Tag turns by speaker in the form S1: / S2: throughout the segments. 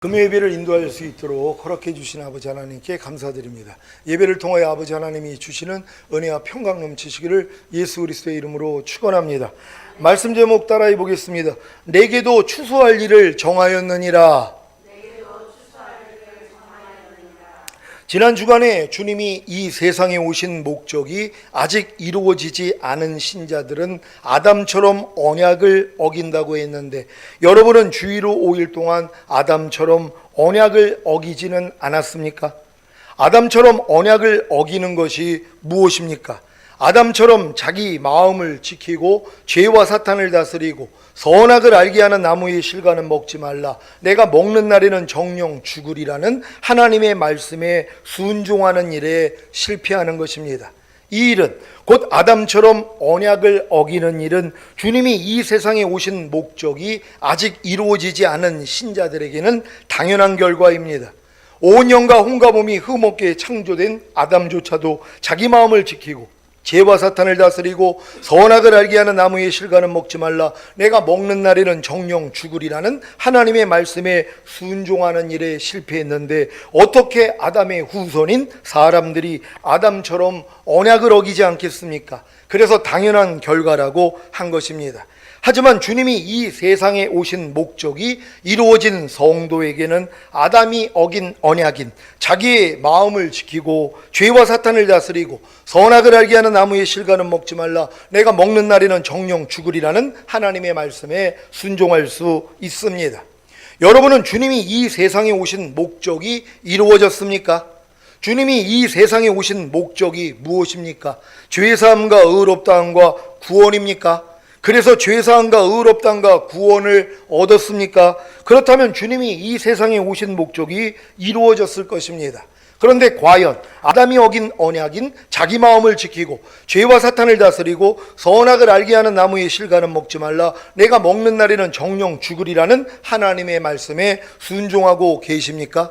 S1: 금요 예배를 인도할 수 있도록 허락해 주신 아버지 하나님께 감사드립니다. 예배를 통하여 아버지 하나님이 주시는 은혜와 평강 넘치시기를 예수 그리스도의 이름으로 축원합니다. 말씀 제목 따라해 보겠습니다. 내게도 추수할 일을 정하였느니라. 지난 주간에 주님이 이 세상에 오신 목적이 아직 이루어지지 않은 신자들은 아담처럼 언약을 어긴다고 했는데, 여러분은 주의로 5일 동안 아담처럼 언약을 어기지는 않았습니까? 아담처럼 언약을 어기는 것이 무엇입니까? 아담처럼 자기 마음을 지키고 죄와 사탄을 다스리고 선악을 알게 하는 나무의 실과는 먹지 말라. 내가 먹는 날에는 정령 죽으리라는 하나님의 말씀에 순종하는 일에 실패하는 것입니다. 이 일은, 곧 아담처럼 언약을 어기는 일은 주님이 이 세상에 오신 목적이 아직 이루어지지 않은 신자들에게는 당연한 결과입니다. 온 영과 혼과 몸이 흠없게 창조된 아담조차도 자기 마음을 지키고 죄와 사탄을 다스리고 선악을 알게 하는 나무의 실과는 먹지 말라. 내가 먹는 날에는 정령 죽으리라는 하나님의 말씀에 순종하는 일에 실패했는데, 어떻게 아담의 후손인 사람들이 아담처럼 언약을 어기지 않겠습니까? 그래서 당연한 결과라고 한 것입니다. 하지만 주님이 이 세상에 오신 목적이 이루어진 성도에게는 아담이 어긴 언약인 자기의 마음을 지키고 죄와 사탄을 다스리고 선악을 알게 하는 나무의 실과는 먹지 말라. 내가 먹는 날에는 정령 죽으리라는 하나님의 말씀에 순종할 수 있습니다. 여러분은 주님이 이 세상에 오신 목적이 이루어졌습니까? 주님이 이 세상에 오신 목적이 무엇입니까? 죄사함과 의롭다함과 구원입니까? 그래서 죄사함과 의롭다함과 구원을 얻었습니까? 그렇다면 주님이 이 세상에 오신 목적이 이루어졌을 것입니다. 그런데 과연 아담이 어긴 언약인 자기 마음을 지키고 죄와 사탄을 다스리고 선악을 알게 하는 나무의 실과는 먹지 말라. 내가 먹는 날에는 정령 죽으리라는 하나님의 말씀에 순종하고 계십니까?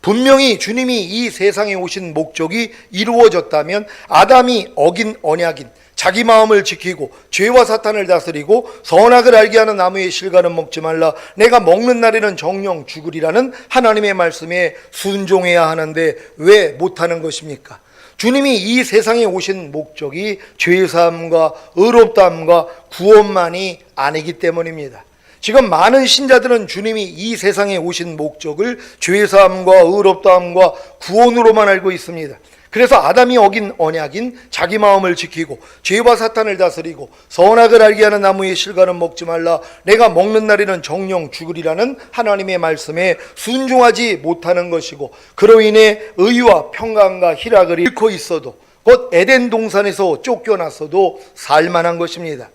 S1: 분명히 주님이 이 세상에 오신 목적이 이루어졌다면 아담이 어긴 언약인 자기 마음을 지키고 죄와 사탄을 다스리고 선악을 알게 하는 나무의 실과는 먹지 말라. 내가 먹는 날에는 정령 죽으리라는 하나님의 말씀에 순종해야 하는데 왜 못하는 것입니까? 주님이 이 세상에 오신 목적이 죄사함과 의롭다함과 구원만이 아니기 때문입니다. 지금 많은 신자들은 주님이 이 세상에 오신 목적을 죄사함과 의롭다함과 구원으로만 알고 있습니다. 그래서 아담이 어긴 언약인 자기 마음을 지키고 죄와 사탄을 다스리고 선악을 알게 하는 나무의 실과는 먹지 말라. 내가 먹는 날에는 정령 죽으리라는 하나님의 말씀에 순종하지 못하는 것이고, 그로 인해 의와 평강과 희락을 잃고 있어도, 곧 에덴 동산에서 쫓겨났어도 살만한 것입니다.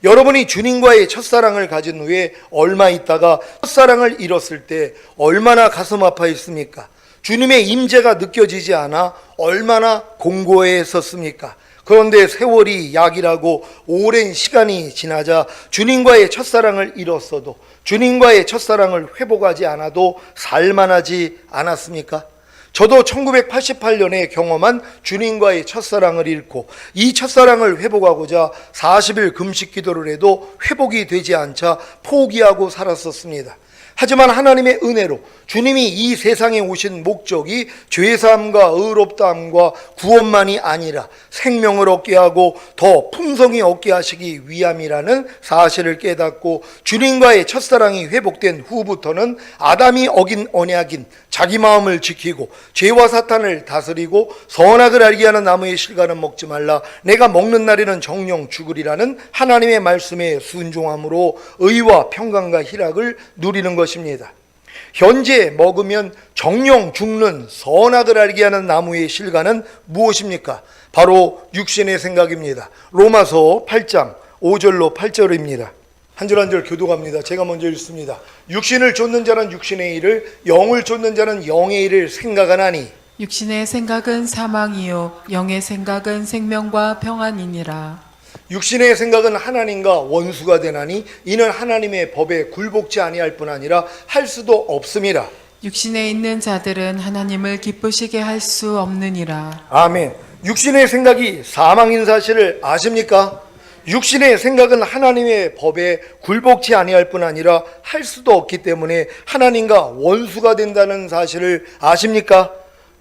S1: 여러분이 주님과의 첫사랑을 가진 후에 얼마 있다가 첫사랑을 잃었을 때 얼마나 가슴 아파했습니까? 주님의 임재가 느껴지지 않아 얼마나 공고했었습니까? 그런데 세월이 약이라고 오랜 시간이 지나자 주님과의 첫사랑을 잃었어도, 주님과의 첫사랑을 회복하지 않아도 살만하지 않았습니까? 저도 1988년에 경험한 주님과의 첫사랑을 잃고 이 첫사랑을 회복하고자 40일 금식 기도를 해도 회복이 되지 않자 포기하고 살았었습니다. 하지만 하나님의 은혜로 주님이 이 세상에 오신 목적이 죄사함과 의롭다함과 구원만이 아니라 생명을 얻게 하고 더 풍성히 얻게 하시기 위함이라는 사실을 깨닫고, 주님과의 첫사랑이 회복된 후부터는 아담이 어긴 언약인 자기 마음을 지키고 죄와 사탄을 다스리고 선악을 알게 하는 나무의 실과는 먹지 말라. 내가 먹는 날에는 정령 죽으리라는 하나님의 말씀에 순종함으로 의와 평강과 희락을 누리는 것입니다. 현재 먹으면 정령 죽는 선악을 알게 하는 나무의 실과는 무엇입니까? 바로 육신의 생각입니다. 로마서 8장 5절로 8절입니다. 한 절 한 절 교독합니다. 제가 먼저 읽습니다. 육신을 쫓는 자는 육신의 일을, 영을 쫓는 자는 영의 일을 생각하나니
S2: 육신의 생각은 사망이요 영의 생각은 생명과 평안이니라.
S1: 육신의 생각은 하나님과 원수가 되나니 이는 하나님의 법에 굴복지 아니할 뿐 아니라 할 수도 없음이라.
S2: 육신에 있는 자들은 하나님을 기쁘시게 할 수 없느니라.
S1: 아멘. 육신의 생각이 사망인 사실을 아십니까? 육신의 생각은 하나님의 법에 굴복치 아니할 뿐 아니라 할 수도 없기 때문에 하나님과 원수가 된다는 사실을 아십니까?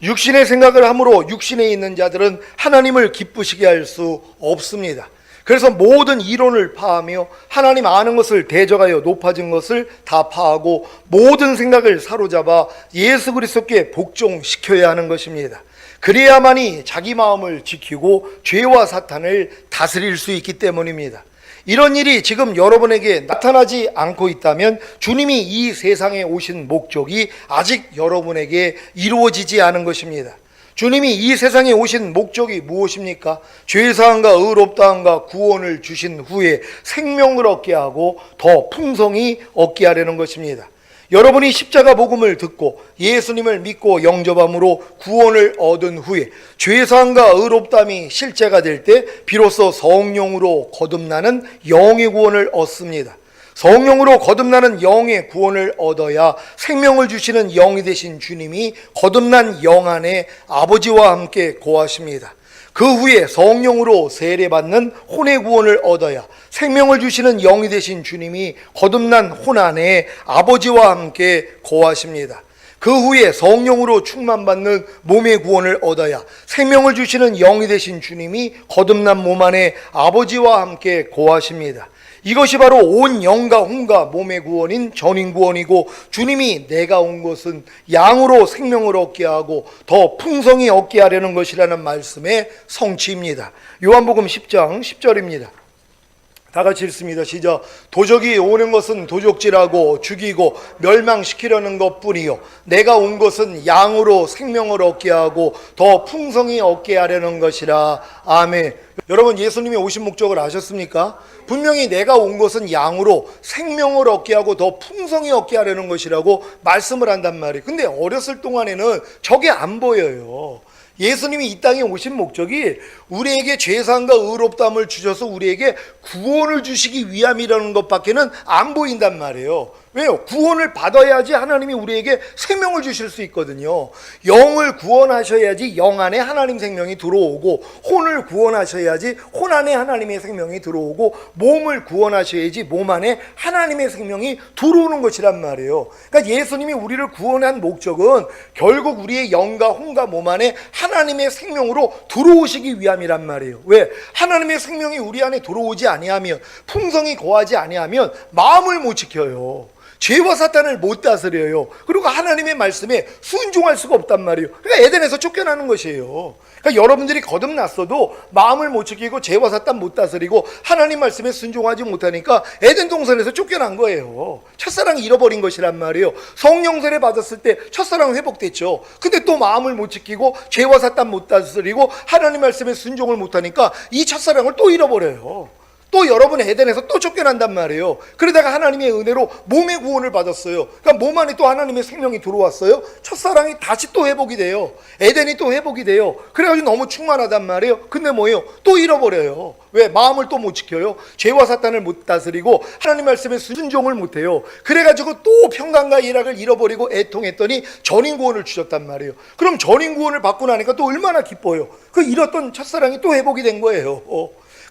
S1: 육신의 생각을 함으로 육신에 있는 자들은 하나님을 기쁘시게 할 수 없습니다. 그래서 모든 이론을 파하며 하나님 아는 것을 대적하여 높아진 것을 다 파하고 모든 생각을 사로잡아 예수 그리스도께 복종시켜야 하는 것입니다. 그래야만이 자기 마음을 지키고 죄와 사탄을 다스릴 수 있기 때문입니다. 이런 일이 지금 여러분에게 나타나지 않고 있다면 주님이 이 세상에 오신 목적이 아직 여러분에게 이루어지지 않은 것입니다. 주님이 이 세상에 오신 목적이 무엇입니까? 죄사함과 의롭다함과 구원을 주신 후에 생명을 얻게 하고 더 풍성히 얻게 하려는 것입니다. 여러분이 십자가 복음을 듣고 예수님을 믿고 영접함으로 구원을 얻은 후에 죄사함과 의롭다함이 실제가 될 때 비로소 성령으로 거듭나는 영의 구원을 얻습니다. 성령으로 거듭나는 영의 구원을 얻어야 생명을 주시는 영이 되신 주님이 거듭난 영 안에 아버지와 함께 거하십니다. 그 후에 성령으로 세례받는 혼의 구원을 얻어야 생명을 주시는 영이 되신 주님이 거듭난 혼 안에 아버지와 함께 거하십니다. 그 후에 성령으로 충만받는 몸의 구원을 얻어야 생명을 주시는 영이 되신 주님이 거듭난 몸 안에 아버지와 함께 거하십니다. 이것이 바로 온 영과 혼과 몸의 구원인 전인구원이고 주님이 내가 온 것은 양으로 생명을 얻게 하고 더 풍성히 얻게 하려는 것이라는 말씀의 성취입니다. 요한복음 10장 10절입니다. 다 같이 읽습니다. 시작. 도적이 오는 것은 도적질하고 죽이고 멸망시키려는 것뿐이요 내가 온 것은 양으로 생명을 얻게 하고 더 풍성히 얻게 하려는 것이라. 아멘. 여러분, 예수님이 오신 목적을 아셨습니까? 분명히 내가 온 것은 양으로 생명을 얻게 하고 더 풍성히 얻게 하려는 것이라고 말씀을 한단 말이에요. 근데 어렸을 동안에는 저게 안 보여요. 예수님이 이 땅에 오신 목적이 우리에게 죄사함과 의롭다함을 주셔서 우리에게 구원을 주시기 위함이라는 것밖에는 안 보인단 말이에요. 왜요? 구원을 받아야지 하나님이 우리에게 생명을 주실 수 있거든요. 영을 구원하셔야지 영 안에 하나님 생명이 들어오고, 혼을 구원하셔야지 혼 안에 하나님의 생명이 들어오고, 몸을 구원하셔야지 몸 안에 하나님의 생명이 들어오는 것이란 말이에요. 그러니까 예수님이 우리를 구원한 목적은 결국 우리의 영과 혼과 몸 안에 하나님의 생명으로 들어오시기 위함이란 말이에요. 왜? 하나님의 생명이 우리 안에 들어오지 아니하면, 풍성히 거하지 아니하면 마음을 못 지켜요. 죄와 사탄을 못 다스려요. 그리고 하나님의 말씀에 순종할 수가 없단 말이에요. 그러니까 에덴에서 쫓겨나는 것이에요. 그러니까 여러분들이 거듭났어도 마음을 못 지키고 죄와 사탄 못 다스리고 하나님 말씀에 순종하지 못하니까 에덴 동산에서 쫓겨난 거예요. 첫사랑이 잃어버린 것이란 말이에요. 성령 세례 받았을 때 첫사랑 회복됐죠. 근데 또 마음을 못 지키고 죄와 사탄 못 다스리고 하나님 말씀에 순종을 못하니까 이 첫사랑을 또 잃어버려요. 또 여러분 에덴에서 또 쫓겨난단 말이에요. 그러다가 하나님의 은혜로 몸의 구원을 받았어요. 그러니까 몸 안에 또 하나님의 생명이 들어왔어요. 첫사랑이 다시 또 회복이 돼요. 에덴이 또 회복이 돼요. 그래가지고 너무 충만하단 말이에요. 근데 뭐예요? 또 잃어버려요. 왜? 마음을 또 못 지켜요. 죄와 사탄을 못 다스리고 하나님 말씀에 순종을 못해요. 그래가지고 또 평강과 일락을 잃어버리고 애통했더니 전인구원을 주셨단 말이에요. 그럼 전인구원을 받고 나니까 또 얼마나 기뻐요. 그 잃었던 첫사랑이 또 회복이 된 거예요.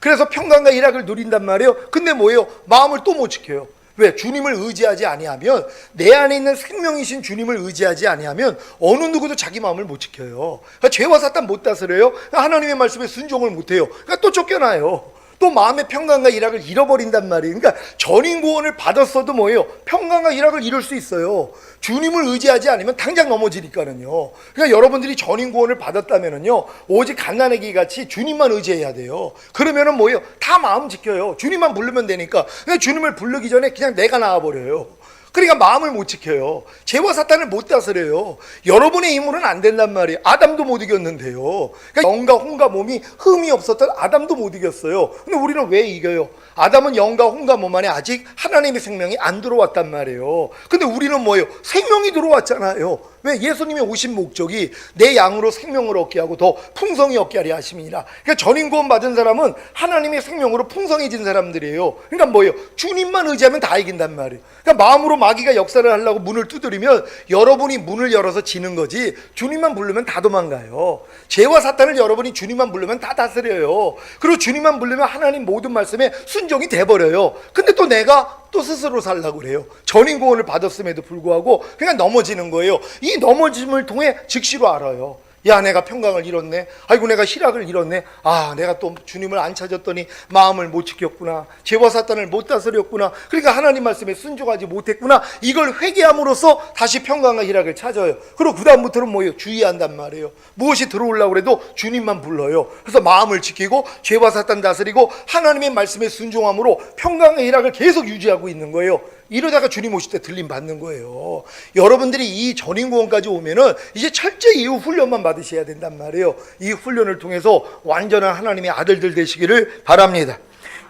S1: 그래서 평강과 일락을 누린단 말이에요. 근데 뭐예요? 마음을 또 못 지켜요. 왜? 주님을 의지하지 아니하면, 내 안에 있는 생명이신 주님을 의지하지 아니하면 어느 누구도 자기 마음을 못 지켜요. 그러니까 죄와 사탄 못 다스려요. 하나님의 말씀에 순종을 못해요. 그러니까 또 쫓겨나요. 또 마음의 평강과 일락을 잃어버린단 말이에요. 그러니까 전인구원을 받았어도 뭐예요? 평강과 일락을 잃을 수 있어요. 주님을 의지하지 않으면 당장 넘어지니까는요. 그러니까 여러분들이 전인구원을 받았다면은요, 오직 갓난아기 같이 주님만 의지해야 돼요. 그러면은 뭐예요? 다 마음 지켜요. 주님만 부르면 되니까. 그러니까 주님을 부르기 전에 그냥 내가 나와버려요. 그러니까 마음을 못 지켜요. 죄와 사탄을 못 다스려요. 여러분의 힘으로는 안 된단 말이에요. 아담도 못 이겼는데요. 그러니까 영과 혼과 몸이 흠이 없었던 아담도 못 이겼어요. 근데 우리는 왜 이겨요? 아담은 영과 혼과 몸 안에 아직 하나님의 생명이 안 들어왔단 말이에요. 근데 우리는 뭐예요? 생명이 들어왔잖아요. 왜? 예수님이 오신 목적이 내 양으로 생명을 얻게 하고 더 풍성히 얻게 하려 하심이니라. 그러니까 전인 구원 받은 사람은 하나님의 생명으로 풍성해진 사람들이에요. 그러니까 뭐예요? 주님만 의지하면 다 이긴단 말이에요. 그러니까 마음으로 마귀가 역사를 하려고 문을 두드리면 여러분이 문을 열어서 지는 거지, 주님만 부르면 다 도망가요. 죄와 사탄을 여러분이 주님만 부르면 다 다스려요. 그리고 주님만 부르면 하나님 모든 말씀에 순종이 돼버려요. 근데 또 내가 또 스스로 살라고 그래요. 전인 구원을 받았음에도 불구하고 그냥 넘어지는 거예요. 이 넘어짐을 통해 즉시로 알아요. 야, 내가 평강을 잃었네. 아이고, 내가 희락을 잃었네. 아, 내가 또 주님을 안 찾았더니 마음을 못 지켰구나. 죄와 사탄을 못 다스렸구나. 그러니까 하나님 말씀에 순종하지 못했구나. 이걸 회개함으로써 다시 평강과 희락을 찾아요. 그리고 그 다음부터는 뭐예요? 주의한단 말이에요. 무엇이 들어오려고 해도 주님만 불러요. 그래서 마음을 지키고 죄와 사탄 다스리고 하나님의 말씀에 순종함으로 평강과 희락을 계속 유지하고 있는 거예요. 이러다가 주님 오실 때 들림 받는 거예요. 여러분들이 이 전인구원까지 오면은 이제 철저히 이 훈련만 받으셔야 된단 말이에요. 이 훈련을 통해서 완전한 하나님의 아들들 되시기를 바랍니다.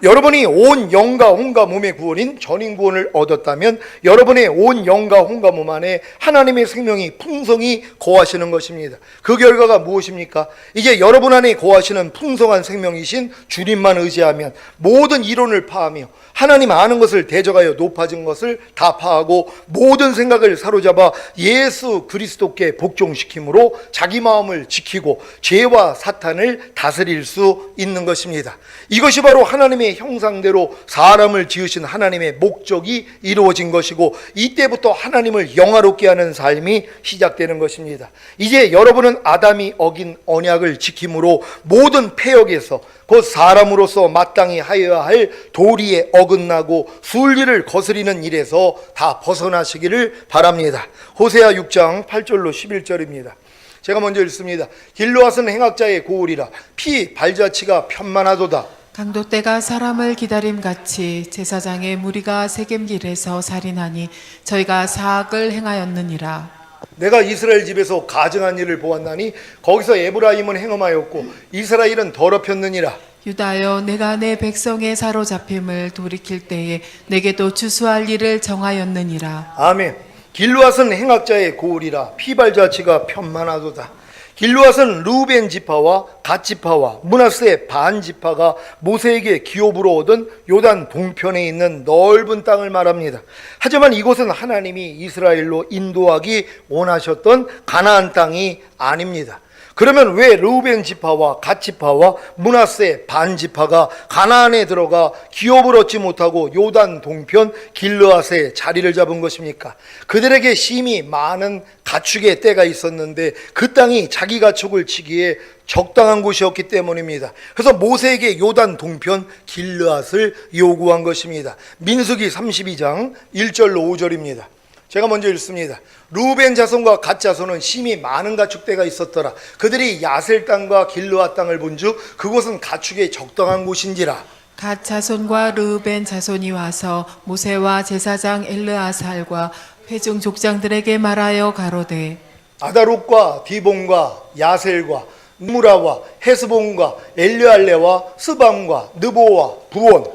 S1: 여러분이 온 영과 혼과 몸의 구원인 전인구원을 얻었다면 여러분의 온 영과 혼과 몸 안에 하나님의 생명이 풍성히 거하시는 것입니다. 그 결과가 무엇입니까? 이제 여러분 안에 거하시는 풍성한 생명이신 주님만 의지하면 모든 이론을 파하며 하나님 아는 것을 대적하여 높아진 것을 다 파하고 모든 생각을 사로잡아 예수 그리스도께 복종시킴으로 자기 마음을 지키고 죄와 사탄을 다스릴 수 있는 것입니다. 이것이 바로 하나님의 형상대로 사람을 지으신 하나님의 목적이 이루어진 것이고 이때부터 하나님을 영화롭게 하는 삶이 시작되는 것입니다. 이제 여러분은 아담이 어긴 언약을 지킴으로 모든 패역에서 곧 사람으로서 마땅히 하여야 할 도리에 어긋나고 순리를 거스리는 일에서 다 벗어나시기를 바랍니다. 호세아 6장 8절로 11절입니다. 제가 먼저 읽습니다. 길르앗은 행악자의 고울이라 피 발자취가 편만하도다.
S2: 강도떼가 사람을 기다림같이 제사장의 무리가 세겜길에서 살인하니 저희가 사악을 행하였느니라.
S1: 내가 이스라엘 집에서 가증한 일을 보았나니 거기서 에브라임은 행엄하였고 이스라엘은 더럽혔느니라.
S2: 유다여, 내가 내 백성의 사로잡힘을 돌이킬 때에 내게도 주수할 일을 정하였느니라.
S1: 아멘. 길르앗은 행악자의 고울이라 피발자취가 편만하도다. 길르앗은 루벤 지파와 갓 지파와 므낫세 반 지파가 모세에게 기업으로 얻은 요단 동편에 있는 넓은 땅을 말합니다. 하지만 이곳은 하나님이 이스라엘로 인도하기 원하셨던 가나안 땅이 아닙니다. 그러면 왜 르우벤 지파와 갓 지파와 므낫세 반 지파가 가나안에 들어가 기업을 얻지 못하고 요단 동편 길르앗에 자리를 잡은 것입니까? 그들에게 심히 많은 가축의 때가 있었는데 그 땅이 자기 가축을 치기에 적당한 곳이었기 때문입니다. 그래서 모세에게 요단 동편 길르앗을 요구한 것입니다. 민수기 32장 1절로 5절입니다. 제가 먼저 읽습니다. 루벤 자손과 갓 자손은 심히 많은 가축대가 있었더라. 그들이 야셀 땅과 길르앗 땅을 본즉 그곳은 가축의 적당한 곳인지라.
S2: 갓 자손과 르우벤 자손이 와서 모세와 제사장 엘르아살과 회중 족장들에게 말하여 가로되
S1: 아다롯과 디본과 야셀과 무라와 헤스본과 엘르알레와 스밤과 느보와 부온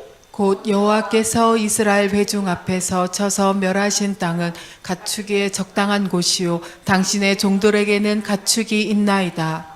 S2: 곧 여호와께서 이스라엘 회중 앞에서 쳐서 멸하신 땅은 가축의 적당한 곳이요 당신의 종들에게는 가축이 있나이다.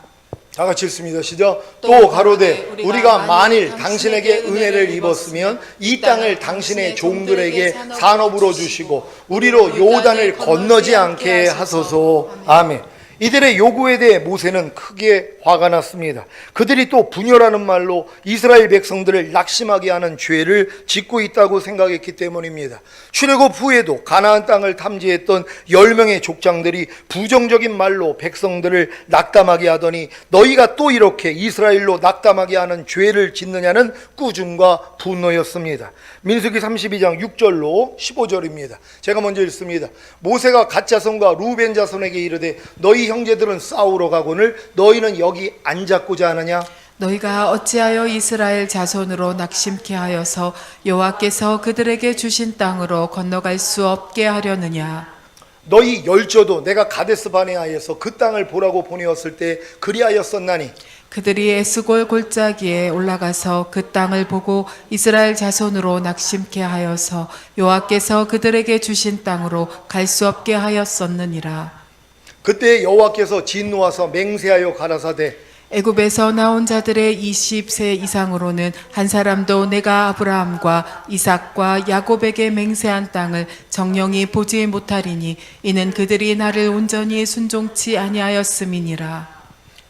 S1: 다 같이 읽습니다. 시작. 또 가로되 우리가 만일 당신에게 은혜를 입었으면 이 땅을 당신의 종들에게 산업으로 주시고 우리로 요단을 건너지 않게 하소서. 아멘. 이들의 요구에 대해 모세는 크게 화가 났습니다. 그들이 또 분열하는 말로 이스라엘 백성들을 낙심하게 하는 죄를 짓고 있다고 생각했기 때문입니다. 출애굽 후에도 가나안 땅을 탐지했던 10명의 족장들이 부정적인 말로 백성들을 낙담하게 하더니 너희가 또 이렇게 이스라엘로 낙담하게 하는 죄를 짓느냐는 꾸중과 분노였습니다. 민수기 32장 6절로 15절입니다. 제가 먼저 읽습니다. 모세가 갓 자손과 루벤 자손에게 이르되 너희 형제들은 싸우러 가거늘 너희는 여기 앉았고자 하느냐?
S2: 너희가 어찌하여 이스라엘 자손으로 낙심케 하여서 여호와께서 그들에게 주신 땅으로 건너갈 수 없게 하려느냐?
S1: 너희 열조도 내가 가데스 바네아에서 그 땅을 보라고 보내었을 때 그리하였었나니
S2: 그들이 에스골 골짜기에 올라가서 그 땅을 보고 이스라엘 자손으로 낙심케 하여서 여호와께서 그들에게 주신 땅으로 갈 수 없게 하였었느니라.
S1: 그때 여호와께서 진노하사 맹세하여 가라사대
S2: 애굽에서 나온 자들의 20세 이상으로는 한 사람도 내가 아브라함과 이삭과 야곱에게 맹세한 땅을 정령이 보지 못하리니 이는 그들이 나를 온전히 순종치 아니하였음이니라.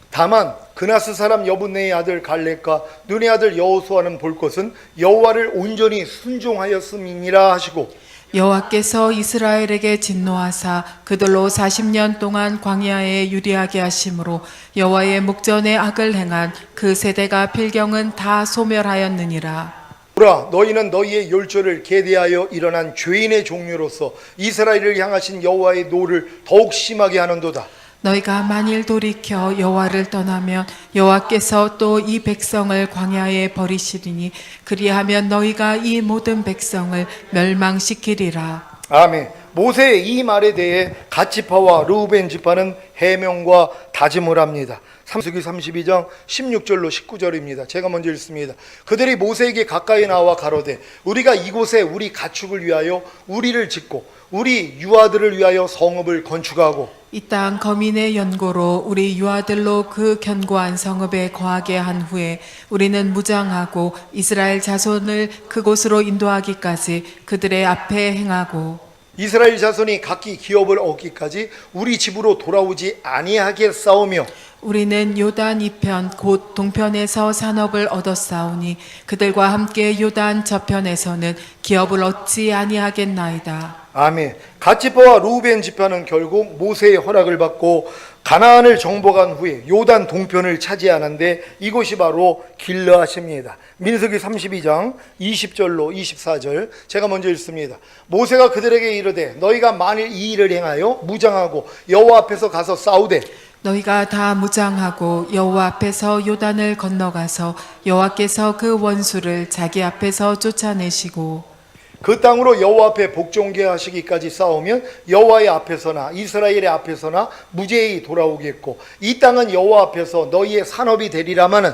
S1: 다만 그나스 사람 여분네의 아들 갈렙과 눈의 아들 여호수아는 볼 것은 여호와를 온전히 순종하였음이니라 하시고
S2: 여호와께서 이스라엘에게 진노하사 그들로 40년 동안 광야에 유리하게 하심으로 여호와의 목전에 악을 행한 그 세대가 필경은 다 소멸하였느니라.
S1: 보라 너희는 너희의 율조를 계대하여 일어난 죄인의 종류로서 이스라엘을 향하신 여호와의 노를 더욱 심하게 하는도다.
S2: 너희가 만일 돌이켜 여호와를 떠나면 여호와께서 또 이 백성을 광야에 버리시리니 그리하면 너희가 이 모든 백성을 멸망시키리라.
S1: 아멘. 모세의 이 말에 대해 갓지파와 르우벤 지파는 해명과 다짐을 합니다. 삼수기 32장 16절로 19절입니다. 제가 먼저 읽습니다. 그들이 모세에게 가까이 나와 가로되 우리가 이곳에 우리 가축을 위하여 우리를 짓고 우리 유아들을 위하여 성읍을 건축하고
S2: 이 땅 거민의 연고로 우리 유아들로 그 견고한 성읍에 거하게 한 후에 우리는 무장하고 이스라엘 자손을 그곳으로 인도하기까지 그들의 앞에 행하고
S1: 이스라엘 자손이 각기 기업을 얻기까지 우리 집으로 돌아오지 아니하게 싸우며
S2: 우리는 요단 이편 곧 동편에서 산업을 얻었사오니 그들과 함께 요단 저편에서는 기업을 얻지 아니하겠나이다.
S1: 아멘. 갓지파와 루벤 지파는 결국 모세의 허락을 받고 가나안을 정복한 후에 요단 동편을 차지하는데 이곳이 바로 길르앗입니다. 민수기 32장 20절로 24절 제가 먼저 읽습니다. 모세가 그들에게 이르되 너희가 만일 이 일을 행하여 무장하고 여호와 앞에서 가서 싸우되
S2: 너희가 다 무장하고 여호와 앞에서 요단을 건너가서 여호와께서 그 원수를 자기 앞에서 쫓아내시고
S1: 그 땅으로 여호와 앞에 복종케 하시기까지 싸우면 여호와의 앞에서나 이스라엘의 앞에서나 무죄히 돌아오겠고 이 땅은 여호와 앞에서 너희의 산업이 되리라마는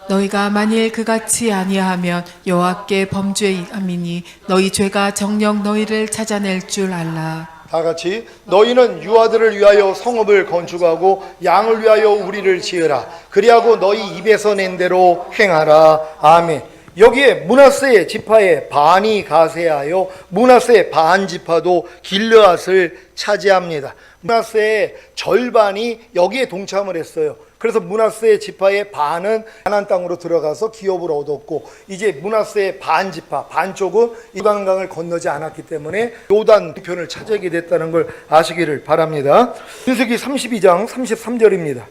S2: 너희가 만일 그같이 아니하면 여호와께 범죄함이니 너희 죄가 정녕 너희를 찾아낼 줄 알라.
S1: 다 같이 너희는 유아들을 위하여 성읍을 건축하고 양을 위하여 우리를 지으라. 그리하고 너희 입에서 낸 대로 행하라. 아멘. 여기에 므낫세 지파의 반이 가세하여 므낫세 반 지파도 길르앗을 차지합니다. 므낫세의 절반이 여기에 동참을 했어요. 그래서 므낫세 지파의 반은 가나안 땅으로 들어가서 기업을 얻었고 이제 므낫세의 반 지파 반쪽은 요단강을 건너지 않았기 때문에 요단 편을 차지하게 됐다는 걸 아시기를 바랍니다. 민수기 32장 33절입니다.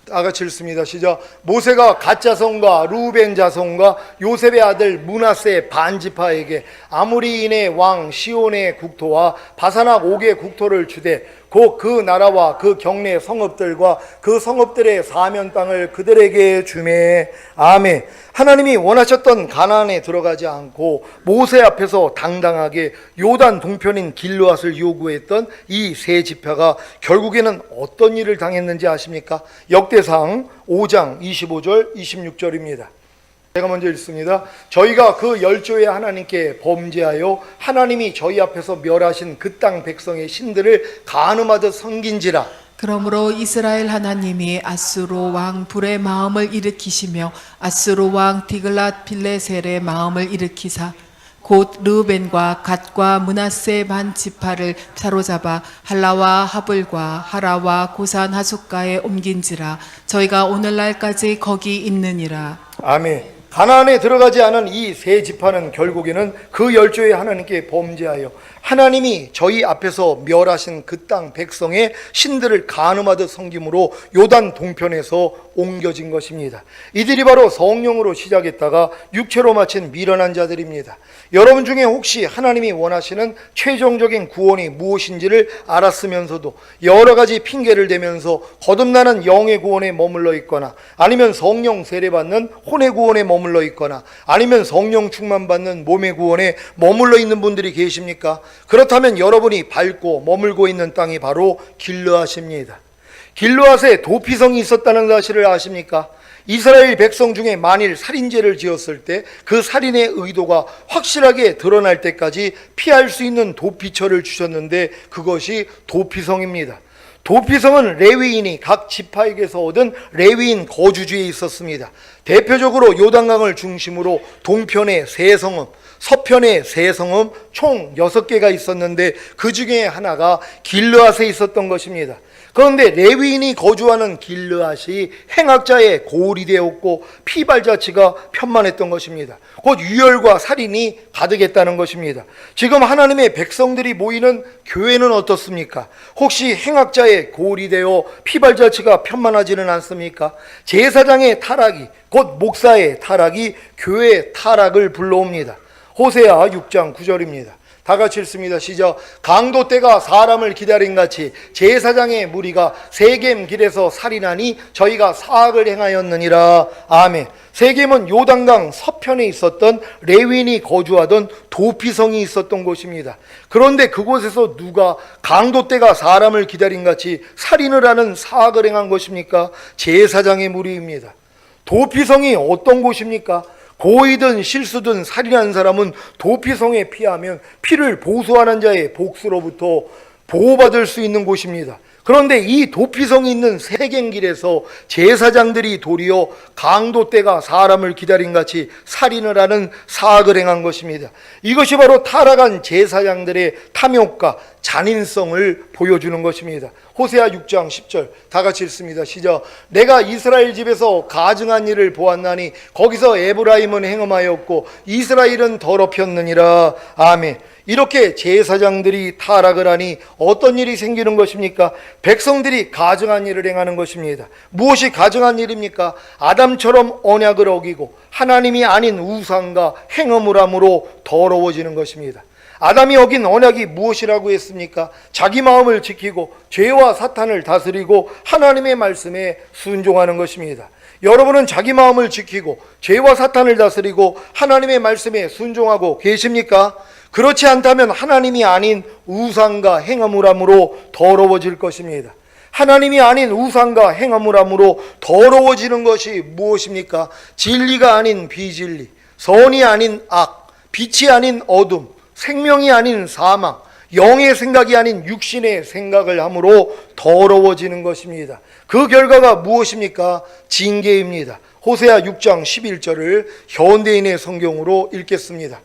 S1: 다 같이 읽습니다. 시작. 모세가 갓 자손과 루벤 자손과 요셉의 아들 므낫세 반지파에게 아모리인의 왕 시온의 국토와 바산악 옥의 국토를 주되 곧 그 나라와 그 경내 성읍들과 그 성읍들의 사면 땅을 그들에게 주매. 아멘. 하나님이 원하셨던 가나안에 들어가지 않고 모세 앞에서 당당하게 요단 동편인 길르앗을 요구했던 이 세 지파가 결국에는 어떤 일을 당했는지 아십니까? 역대상 5장 25절 26절입니다. 제가 먼저 읽습니다. 저희가 그 열조의 하나님께 범죄하여 하나님이 저희 앞에서 멸하신 그 땅 백성의 신들을 간음하듯 섬긴지라.
S2: 그러므로 이스라엘 하나님이 아수르 왕 불의 마음을 일으키시며 아수르 왕 디글랏 빌레셀의 마음을 일으키사 곧 르우벤과 갓과 므낫세 반 지파를 사로잡아 할라와 하불과 하라와 고산 하숫가에 옮긴지라. 저희가 오늘날까지 거기 있느니라.
S1: 아멘. 가나안에 들어가지 않은 이 세 지파는 결국에는 그 열조의 하나님께 범죄하여 하나님이 저희 앞에서 멸하신 그 땅 백성의 신들을 간음하듯 섬김으로 요단 동편에서 옮겨진 것입니다. 이들이 바로 성령으로 시작했다가 육체로 마친 미련한 자들입니다. 여러분 중에 혹시 하나님이 원하시는 최종적인 구원이 무엇인지를 알았으면서도 여러 가지 핑계를 대면서 거듭나는 영의 구원에 머물러 있거나 아니면 성령 세례받는 혼의 구원에 머물러 있거나 아니면 성령 충만받는 몸의 구원에 머물러 있는 분들이 계십니까? 그렇다면 여러분이 밟고 머물고 있는 땅이 바로 길르앗입니다. 길르앗에 도피성이 있었다는 사실을 아십니까? 이스라엘 백성 중에 만일 살인죄를 지었을 때 그 살인의 의도가 확실하게 드러날 때까지 피할 수 있는 도피처를 주셨는데 그것이 도피성입니다. 도피성은 레위인이 각 지파에게서 얻은 레위인 거주지에 있었습니다. 대표적으로 요단강을 중심으로 동편에 세 성읍, 서편에 세 성읍 총 6개가 있었는데 그 중에 하나가 길르앗에 있었던 것입니다. 그런데 레위인이 거주하는 길르앗이 행악자의 고을이 되었고 피발자치가 편만했던 것입니다. 곧 유혈과 살인이 가득했다는 것입니다. 지금 하나님의 백성들이 모이는 교회는 어떻습니까? 혹시 행악자의 고을이 되어 피발자치가 편만하지는 않습니까? 제사장의 타락이, 곧 목사의 타락이 교회의 타락을 불러옵니다. 호세아 6장 9절입니다. 다 같이 읽습니다. 시작. 강도 때가 사람을 기다린 같이 제사장의 무리가 세겜 길에서 살인하니 저희가 사악을 행하였느니라. 아멘. 세겜은 요단강 서편에 있었던 레위인이 거주하던 도피성이 있었던 곳입니다. 그런데 그곳에서 누가 강도 때가 사람을 기다린 같이 살인을 하는 사악을 행한 것입니까? 제사장의 무리입니다. 도피성이 어떤 곳입니까? 고의든 실수든 살인한 사람은 도피성에 피하면 피를 보수하는 자의 복수로부터 보호받을 수 있는 곳입니다. 그런데 이 도피성이 있는 세겜길에서 제사장들이 도리어 강도 때가 사람을 기다린 같이 살인을 하는 사악을 행한 것입니다. 이것이 바로 타락한 제사장들의 탐욕과 잔인성을 보여주는 것입니다. 호세아 6장 10절 다 같이 읽습니다. 시작. 내가 이스라엘 집에서 가증한 일을 보았나니 거기서 에브라임은 행음하였고 이스라엘은 더럽혔느니라. 아멘. 이렇게 제사장들이 타락을 하니 어떤 일이 생기는 것입니까? 백성들이 가증한 일을 행하는 것입니다. 무엇이 가증한 일입니까? 아담처럼 언약을 어기고 하나님이 아닌 우상과 행음을 함으로 더러워지는 것입니다. 아담이 어긴 언약이 무엇이라고 했습니까? 자기 마음을 지키고 죄와 사탄을 다스리고 하나님의 말씀에 순종하는 것입니다. 여러분은 자기 마음을 지키고 죄와 사탄을 다스리고 하나님의 말씀에 순종하고 계십니까? 그렇지 않다면 하나님이 아닌 우상과 행함을 함으로 더러워질 것입니다. 하나님이 아닌 우상과 행함을 함으로 더러워지는 것이 무엇입니까? 진리가 아닌 비진리, 선이 아닌 악, 빛이 아닌 어둠, 생명이 아닌 사망, 영의 생각이 아닌 육신의 생각을 함으로 더러워지는 것입니다. 그 결과가 무엇입니까? 징계입니다. 호세아 6장 11절을 현대인의 성경으로 읽겠습니다.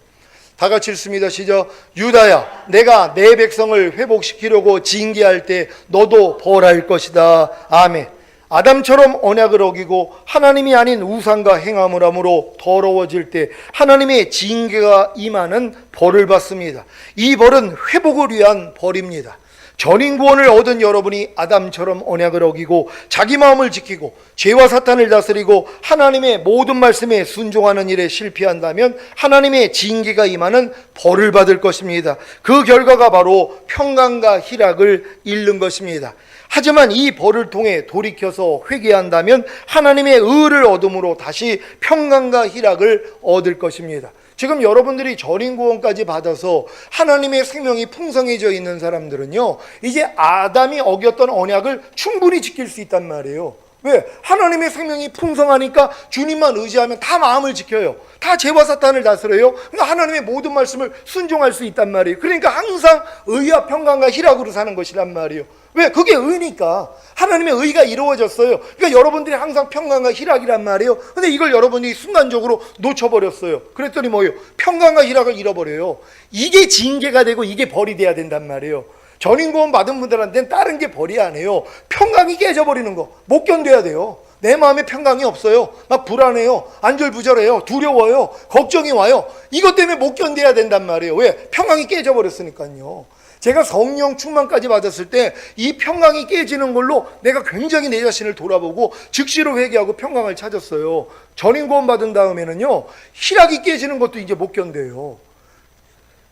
S1: 다 같이 읽습니다. 시작. 유다야, 내가 내 백성을 회복시키려고 징계할 때 너도 벌할 것이다. 아멘. 아담처럼 언약을 어기고 하나님이 아닌 우상과 행함을 함으로 더러워질 때 하나님의 징계가 임하는 벌을 받습니다. 이 벌은 회복을 위한 벌입니다. 전인구원을 얻은 여러분이 아담처럼 언약을 어기고 자기 마음을 지키고 죄와 사탄을 다스리고 하나님의 모든 말씀에 순종하는 일에 실패한다면 하나님의 징계가 임하는 벌을 받을 것입니다. 그 결과가 바로 평강과 희락을 잃는 것입니다. 하지만 이 벌을 통해 돌이켜서 회개한다면 하나님의 의를 얻음으로 다시 평강과 희락을 얻을 것입니다. 지금 여러분들이 전인구원까지 받아서 하나님의 생명이 풍성해져 있는 사람들은요, 이제 아담이 어겼던 언약을 충분히 지킬 수 있단 말이에요. 왜? 하나님의 생명이 풍성하니까 주님만 의지하면 다 마음을 지켜요. 다 죄와 사탄을 다스려요. 그러니까 하나님의 모든 말씀을 순종할 수 있단 말이에요. 그러니까 항상 의와 평강과 희락으로 사는 것이란 말이에요. 왜? 그게 의니까. 하나님의 의가 이루어졌어요. 그러니까 여러분들이 항상 평강과 희락이란 말이에요. 근데 이걸 여러분들이 순간적으로 놓쳐버렸어요. 그랬더니 뭐예요? 평강과 희락을 잃어버려요. 이게 징계가 되고 이게 벌이 돼야 된단 말이에요. 전인구원 받은 분들한테는 다른 게 벌이 아니에요. 평강이 깨져버리는 거 못 견뎌야 돼요. 내 마음에 평강이 없어요. 막 불안해요. 안절부절해요. 두려워요. 걱정이 와요. 이것 때문에 못 견뎌야 된단 말이에요. 왜? 평강이 깨져버렸으니까요. 제가 성령 충만까지 받았을 때 이 평강이 깨지는 걸로 내가 굉장히 내 자신을 돌아보고 즉시로 회개하고 평강을 찾았어요. 전인구원 받은 다음에는요, 희락이 깨지는 것도 이제 못 견뎌요.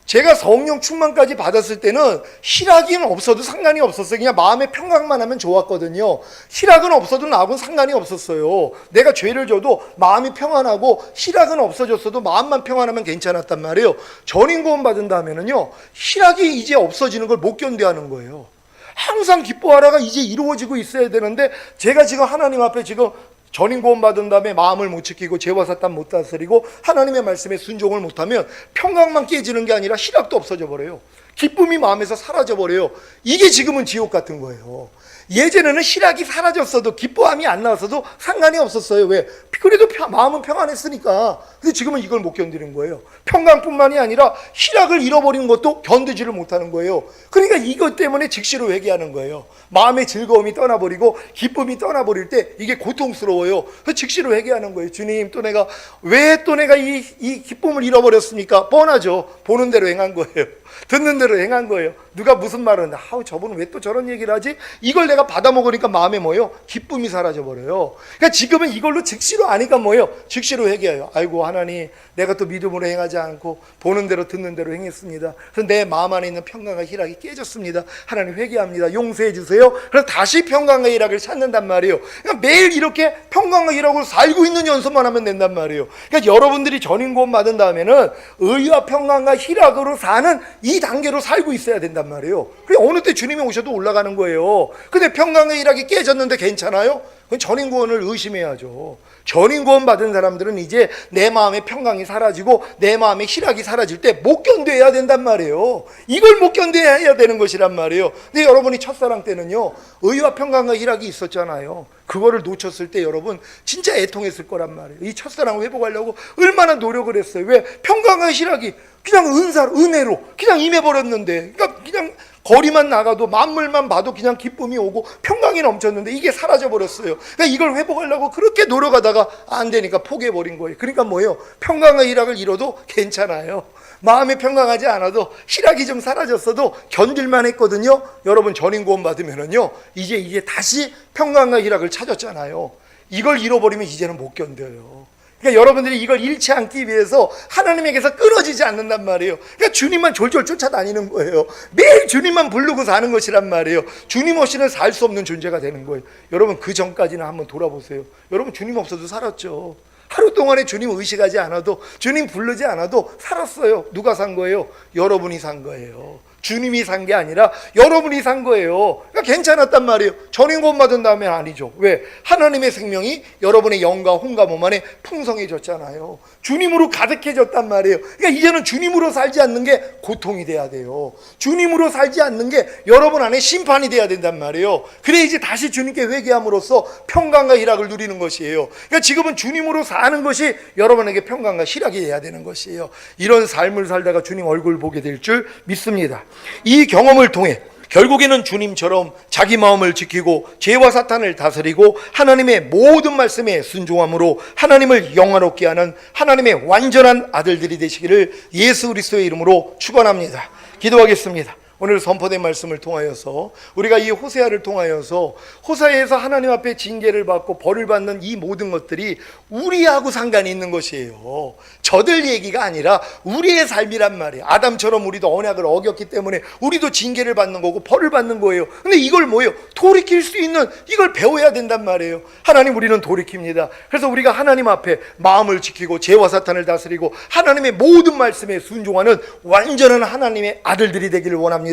S1: 제가 성령 충만까지 받았을 때는 희락은 없어도 상관이 없었어요. 그냥 마음의 평강만 하면 좋았거든요. 희락은 없어도 나하고는 상관이 없었어요. 내가 죄를 져도 마음이 평안하고 희락은 없어졌어도 마음만 평안하면 괜찮았단 말이에요. 전인구원 받은 다음에는요, 희락이 이제 없어지는 걸 못 견뎌하는 거예요. 항상 기뻐하라가 이제 이루어지고 있어야 되는데 제가 지금 하나님 앞에 지금 전인구원 받은 다음에 마음을 못 지키고 죄와 사탄 못 다스리고 하나님의 말씀에 순종을 못하면 평강만 깨지는 게 아니라 희락도 없어져 버려요. 기쁨이 마음에서 사라져버려요. 이게 지금은 지옥 같은 거예요. 예전에는 희락이 사라졌어도 기뻐함이 안 나왔어도 상관이 없었어요. 왜? 그래도 마음은 평안했으니까. 근데 지금은 이걸 못 견디는 거예요. 평강뿐만이 아니라 희락을 잃어버리는 것도 견디지를 못하는 거예요. 그러니까 이것 때문에 즉시로 회개하는 거예요. 마음의 즐거움이 떠나버리고 기쁨이 떠나버릴 때 이게 고통스러워요. 그래서 즉시로 회개하는 거예요. 주님, 또 내가 왜 또 내가 이 기쁨을 잃어버렸습니까? 뻔하죠. 보는 대로 행한 거예요. 듣는 대로 행한 거예요. 누가 무슨 말을 하는데 저분은 왜 또 저런 얘기를 하지? 이걸 내가 받아먹으니까 마음에 뭐예요? 기쁨이 사라져버려요. 그러니까 지금은 이걸로 즉시로 아니까 뭐예요? 즉시로 회개해요. 아이고 하나님, 내가 또 믿음으로 행하지 않고 보는 대로 듣는 대로 행했습니다. 그래서 내 마음 안에 있는 평강과 희락이 깨졌습니다. 하나님 회개합니다. 용서해 주세요. 그래서 다시 평강과 희락을 찾는단 말이에요. 그러니까 매일 이렇게 평강과 희락으로 살고 있는 연습만 하면 된단 말이에요. 그러니까 여러분들이 전인 구원 받은 다음에는 의와 평강과 희락으로 사는 이 단계로 살고 있어야 된단 말이에요. 그래 어느 때 주님이 오셔도 올라가는 거예요. 근데 평강의 희락이 깨졌는데 괜찮아요? 그건 전인 구원을 의심해야죠. 전인 구원 받은 사람들은 이제 내 마음의 평강이 사라지고 내 마음의 희락이 사라질 때 못 견뎌야 된단 말이에요. 이걸 못 견뎌야 되는 것이란 말이에요. 근데 여러분이 첫사랑 때는요, 의와 평강과 희락이 있었잖아요. 그거를 놓쳤을 때 여러분 진짜 애통했을 거란 말이에요. 이 첫사랑을 회복하려고 얼마나 노력을 했어요. 왜? 평강과 희락이 그냥 은혜로 그냥 임해버렸는데, 그러니까 그냥 거리만 나가도 만물만 봐도 그냥 기쁨이 오고 평강이 넘쳤는데 이게 사라져버렸어요. 그러니까 이걸 회복하려고 그렇게 노력하다가 안 되니까 포기해버린 거예요. 그러니까 뭐예요? 평강과 희락을 잃어도 괜찮아요. 마음이 평강하지 않아도 희락이 좀 사라졌어도 견딜만 했거든요. 여러분 전인 구원 받으면은요, 이제 다시 평강과 희락을 찾았잖아요. 이걸 잃어버리면 이제는 못 견뎌요. 그러니까 여러분들이 이걸 잃지 않기 위해서 하나님에게서 끊어지지 않는단 말이에요. 그러니까 주님만 졸졸 쫓아다니는 거예요. 매일 주님만 부르고 사는 것이란 말이에요. 주님 없이는 살 수 없는 존재가 되는 거예요. 여러분 그 전까지는 한번 돌아보세요. 여러분 주님 없어도 살았죠. 하루 동안에 주님 의식하지 않아도, 주님 부르지 않아도 살았어요. 누가 산 거예요? 여러분이 산 거예요. 주님이 산 게 아니라 여러분이 산 거예요. 그러니까 괜찮았단 말이에요. 전인 구원 받은 다음에 아니죠. 왜? 하나님의 생명이 여러분의 영과 혼과 몸 안에 풍성해졌잖아요. 주님으로 가득해졌단 말이에요. 그러니까 이제는 주님으로 살지 않는 게 고통이 돼야 돼요. 주님으로 살지 않는 게 여러분 안에 심판이 돼야 된단 말이에요. 그래 이제 다시 주님께 회개함으로써 평강과 희락을 누리는 것이에요. 그러니까 지금은 주님으로 사는 것이 여러분에게 평강과 희락이 돼야 되는 것이에요. 이런 삶을 살다가 주님 얼굴 보게 될 줄 믿습니다. 이 경험을 통해 결국에는 주님처럼 자기 마음을 지키고 죄와 사탄을 다스리고 하나님의 모든 말씀에 순종함으로 하나님을 영화롭게 하는 하나님의 완전한 아들들이 되시기를 예수 그리스도의 이름으로 축원합니다. 기도하겠습니다. 오늘 선포된 말씀을 통하여서 우리가 이 호세아를 통하여서 호세아에서 하나님 앞에 징계를 받고 벌을 받는 이 모든 것들이 우리하고 상관이 있는 것이에요. 저들 얘기가 아니라 우리의 삶이란 말이에요. 아담처럼 우리도 언약을 어겼기 때문에 우리도 징계를 받는 거고 벌을 받는 거예요. 근데 이걸 뭐예요? 돌이킬 수 있는, 이걸 배워야 된단 말이에요. 하나님, 우리는 돌이킵니다. 그래서 우리가 하나님 앞에 마음을 지키고 죄와 사탄을 다스리고 하나님의 모든 말씀에 순종하는 완전한 하나님의 아들들이 되기를 원합니다.